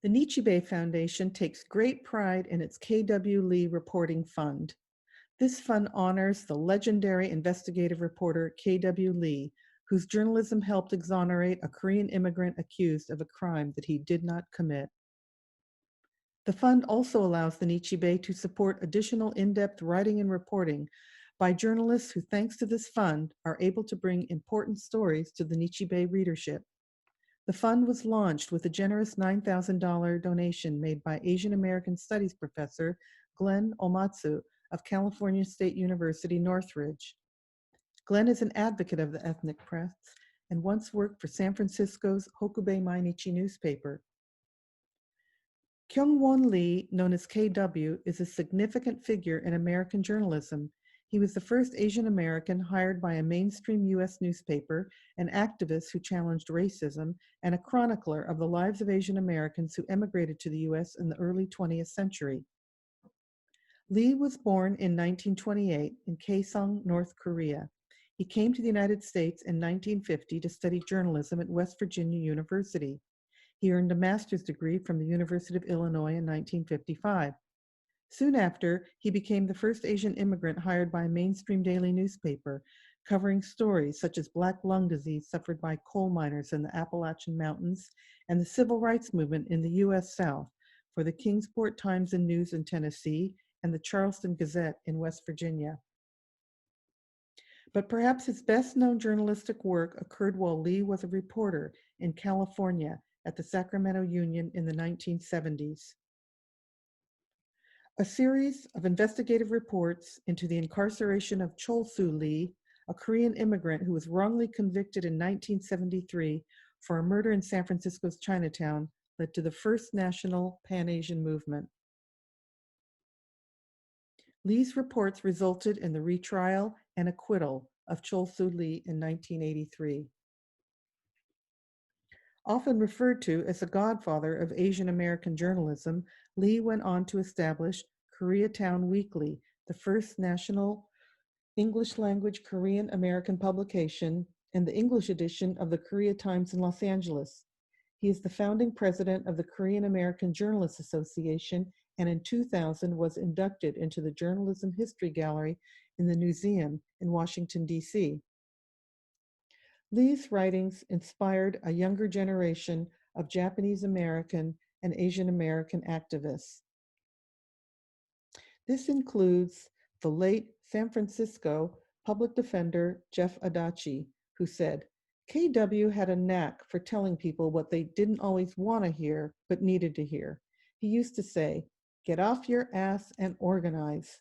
The Nichi Bei Foundation takes great pride in its K.W. Lee Reporting Fund. This fund honors the legendary investigative reporter K.W. Lee, whose journalism helped exonerate a Korean immigrant accused of a crime that he did not commit. The fund also allows the Nichi Bei to support additional in-depth writing and reporting by journalists who, thanks to this fund, are able to bring important stories to the Nichi Bei readership. The fund was launched with a generous $9,000 donation made by Asian American Studies professor Glenn Omatsu of California State University, Northridge. Glenn is an advocate of the ethnic press and once worked for San Francisco's Hokubei Mainichi newspaper. Kyung-won Lee, known as KW, is a significant figure in American journalism. He was the first Asian American hired by a mainstream U.S. newspaper, an activist who challenged racism, and a chronicler of the lives of Asian Americans who emigrated to the U.S. in the early 20th century. Lee was born in 1928 in Kaesong, North Korea. He came to the United States in 1950 to study journalism at West Virginia University. He earned a master's degree from the University of Illinois in 1955. Soon after, he became the first Asian immigrant hired by a mainstream daily newspaper, covering stories such as black lung disease suffered by coal miners in the Appalachian Mountains and the civil rights movement in the U.S. South for the Kingsport Times and News in Tennessee and the Charleston Gazette in West Virginia. But perhaps his best-known journalistic work occurred while Lee was a reporter in California at the Sacramento Union in the 1970s. A series of investigative reports into the incarceration of Chol Soo Lee, a Korean immigrant who was wrongly convicted in 1973 for a murder in San Francisco's Chinatown, led to the first national Pan-Asian movement. Lee's reports resulted in the retrial and acquittal of Chol Soo Lee in 1983. Often referred to as the godfather of Asian American journalism, Lee went on to establish Koreatown Weekly, the first national English-language Korean American publication and the English edition of the Korea Times in Los Angeles. He is the founding president of the Korean American Journalists Association and in 2000 was inducted into the Journalism History Gallery in the Museum in Washington, D.C. Lee's writings inspired a younger generation of Japanese American and Asian American activists. This includes the late San Francisco public defender Jeff Adachi, who said, KW had a knack for telling people what they didn't always want to hear, but needed to hear. He used to say, get off your ass and organize.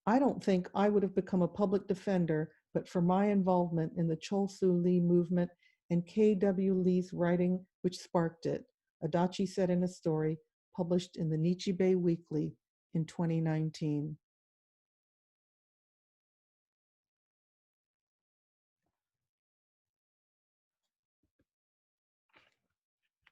I don't think I would have become a public defender but for my involvement in the Chol Soo Lee movement and K.W. Lee's writing, which sparked it, Adachi said in a story published in the Nichi Bei Weekly in 2019.